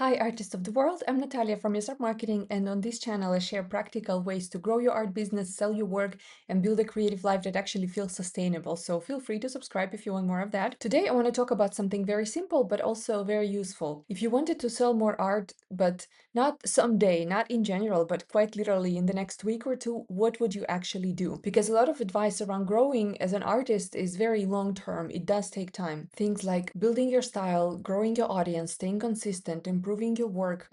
Hi, artists of the world. I'm Natalia from Start Marketing, and on this channel, I share practical ways to grow your art business, sell your work, and build a creative life that actually feels sustainable. So feel free to subscribe if you want more of that. Today, I want to talk about something very simple, but also very useful. If you wanted to sell more art, but not someday, not in general, but quite literally in the next week or two, what would you actually do? Because a lot of advice around growing as an artist is very long term. It does take time. Things like building your style, growing your audience, staying consistent, improving your work,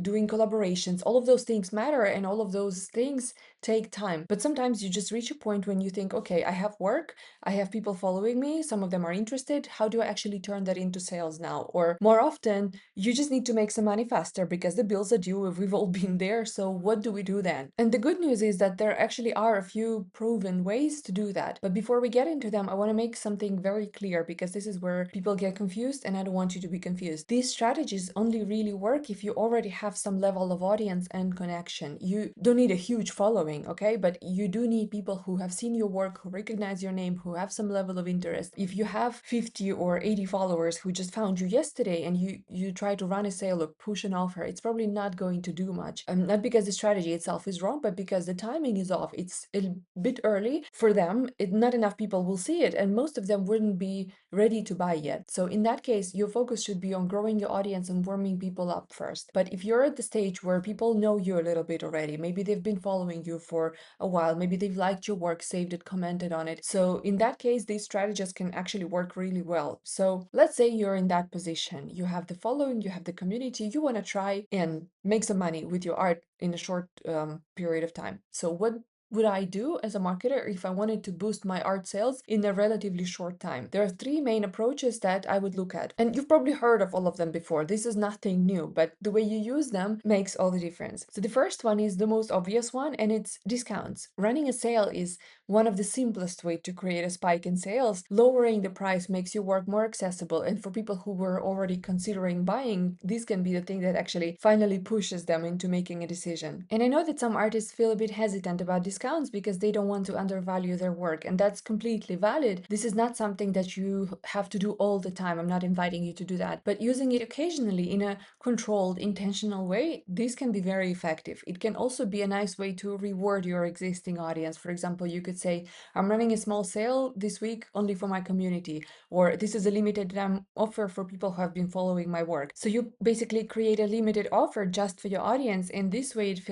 doing collaborations, all of those things matter and all of those things take time. But sometimes you just reach a point when you think, okay, I have work, I have people following me, some of them are interested. How do I actually turn that into sales now? Or more often, you just need to make some money faster because the bills are due. We've all been there. So what do we do then? And the good news is that there actually are a few proven ways to do that. But before we get into them, I want to make something very clear because this is where people get confused and I don't want you to be confused. These strategies only really work if you already have some level of audience and connection. You don't need a huge following, okay? But you do need people who have seen your work, who recognize your name, who have some level of interest. If you have 50 or 80 followers who just found you yesterday and you try to run a sale or push an offer, it's probably not going to do much. Not because the strategy itself is wrong, but because the timing is off. It's a bit early for them. Not enough people will see it, and most of them wouldn't be ready to buy yet. So in that case, your focus should be on growing your audience and warming people up first. But if you're at the stage where people know you a little bit already, maybe they've been following you for a while, maybe they've liked your work, saved it, commented on it. So in that case, these strategies can actually work really well. So let's say you're in that position. You have the following, you have the community, you want to try and make some money with your art in a short period of time. So what would I do as a marketer if I wanted to boost my art sales in a relatively short time? There are three main approaches that I would look at. And you've probably heard of all of them before. This is nothing new, but the way you use them makes all the difference. So the first one is the most obvious one, and it's discounts. Running a sale is one of the simplest way to create a spike in sales. Lowering the price makes your work more accessible. And for people who were already considering buying, this can be the thing that actually finally pushes them into making a decision. And I know that some artists feel a bit hesitant about discounts because they don't want to undervalue their work, and that's completely valid. This is not something that you have to do all the time. I'm not inviting you to do that, but using it occasionally in a controlled, intentional way, this can be very effective. It can also be a nice way to reward your existing audience. For example, you could say, I'm running a small sale this week only for my community, or this is a limited time offer for people who have been following my work. So you basically create a limited offer just for your audience, and this way it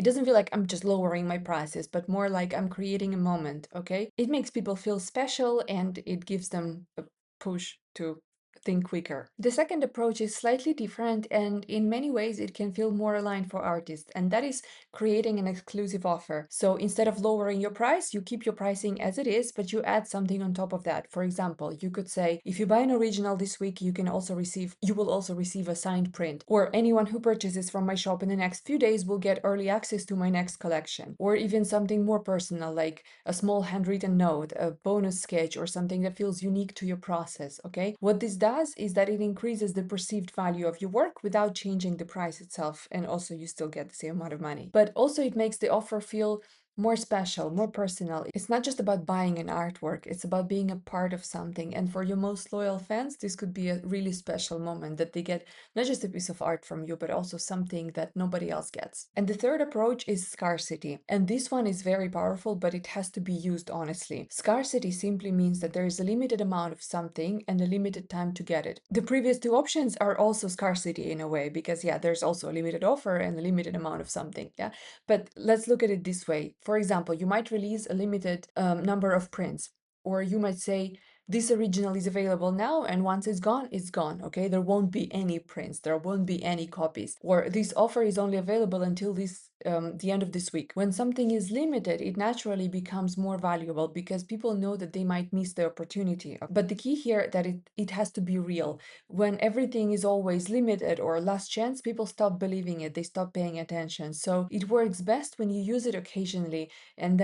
doesn't feel like I'm just lowering my prices, but more like I'm creating a moment, okay? It makes people feel special and it gives them a push to think quicker. The second approach is slightly different, and in many ways it can feel more aligned for artists, and that is creating an exclusive offer. So instead of lowering your price, you keep your pricing as it is, but you add something on top of that. For example, you could say, if you buy an original this week, you will also receive a signed print, or anyone who purchases from my shop in the next few days will get early access to my next collection, or even something more personal like a small handwritten note, a bonus sketch, or something that feels unique to your process, okay? What this does is that it increases the perceived value of your work without changing the price itself, and also you still get the same amount of money. But also it makes the offer feel more special, more personal. It's not just about buying an artwork, it's about being a part of something. And for your most loyal fans, this could be a really special moment that they get not just a piece of art from you, but also something that nobody else gets. And the third approach is scarcity. And this one is very powerful, but it has to be used honestly. Scarcity simply means that there is a limited amount of something and a limited time to get it. The previous two options are also scarcity in a way, because yeah, there's also a limited offer and a limited amount of something, yeah? But let's look at it this way. For example, you might release a limited number of prints, or you might say, this original is available now, and once it's gone, okay? There won't be any prints, there won't be any copies. Or this offer is only available until the end of this week. When something is limited, it naturally becomes more valuable because people know that they might miss the opportunity. But the key here that it has to be real. When everything is always limited or last chance, people stop believing it, they stop paying attention. So it works best when you use it occasionally and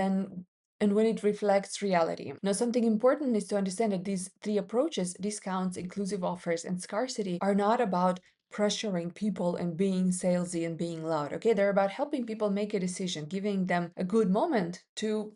when it reflects reality. Now, something important is to understand that these three approaches, discounts, inclusive offers, and scarcity, are not about pressuring people and being salesy and being loud, okay? They're about helping people make a decision, giving them a good moment to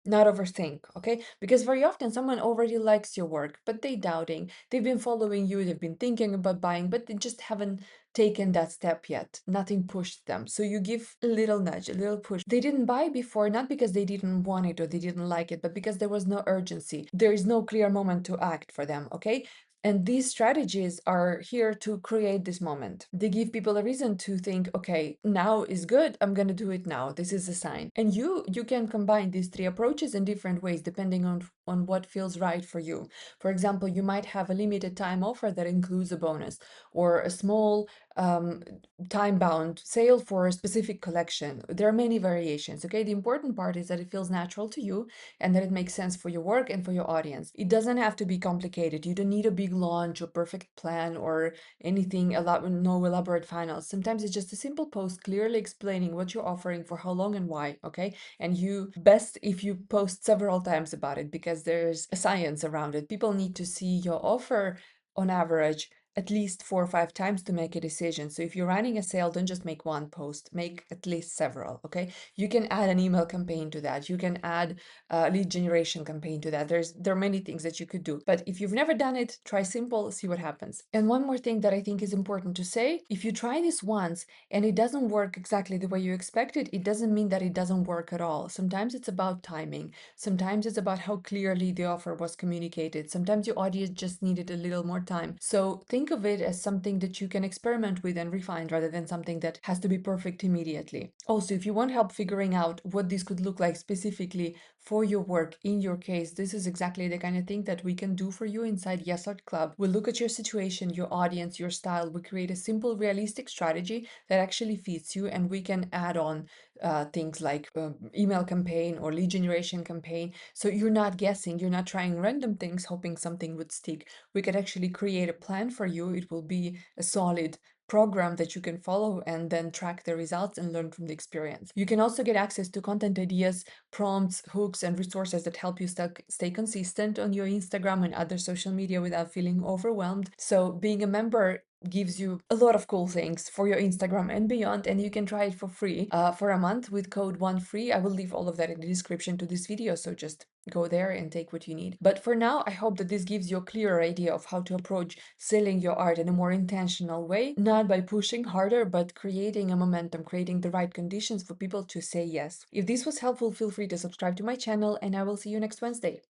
not overthink, okay? Because very often someone already likes your work, but they doubting. They've been following you, they've been thinking about buying, but they just haven't taken that step yet. Nothing pushed them. So you give a little nudge, a little push. They didn't buy before, not because they didn't want it or they didn't like it, but because there was no urgency. There is no clear moment to act for them, okay? And these strategies are here to create this moment. They give people a reason to think, okay, now is good. I'm going to do it now. This is a sign. And you can combine these three approaches in different ways depending on what feels right for you. For example, you might have a limited time offer that includes a bonus or a small time-bound sale for a specific collection. There are many variations, okay? The important part is that it feels natural to you and that it makes sense for your work and for your audience. It doesn't have to be complicated. You don't need a big launch or perfect plan or anything, no elaborate finals. Sometimes it's just a simple post clearly explaining what you're offering, for how long and why, okay? And you best if you post several times about it because there's a science around it. People need to see your offer on average at least 4 or 5 times to make a decision. So if you're running a sale, don't just make one post, make at least several, okay? You can add an email campaign to that. You can add lead generation campaign to that. There are many things that you could do. But if you've never done it, try simple, see what happens. And one more thing that I think is important to say, if you try this once and it doesn't work exactly the way you expected, it doesn't mean that it doesn't work at all. Sometimes it's about timing. Sometimes it's about how clearly the offer was communicated. Sometimes your audience just needed a little more time. So think of it as something that you can experiment with and refine rather than something that has to be perfect immediately. Also, if you want help figuring out what this could look like specifically for your work, in your case, this is exactly the kind of thing that we can do for you inside Yes Art Club. We'll look at your situation, your audience, your style. We create a simple, realistic strategy that actually fits you, and we can add on things like email campaign or lead generation campaign. So you're not guessing, you're not trying random things, hoping something would stick. We could actually create a plan for you. It will be a solid program that you can follow and then track the results and learn from the experience. You can also get access to content ideas, prompts, hooks, and resources that help you stay consistent on your Instagram and other social media without feeling overwhelmed. So being a member gives you a lot of cool things for your Instagram and beyond, and you can try it for free for a month with code 1FREE. I will leave all of that in the description to this video, so just go there and take what you need. But for now, I hope that this gives you a clearer idea of how to approach selling your art in a more intentional way, not by pushing harder, but creating a momentum, creating the right conditions for people to say yes. If this was helpful, feel free to subscribe to my channel, and I will see you next Wednesday.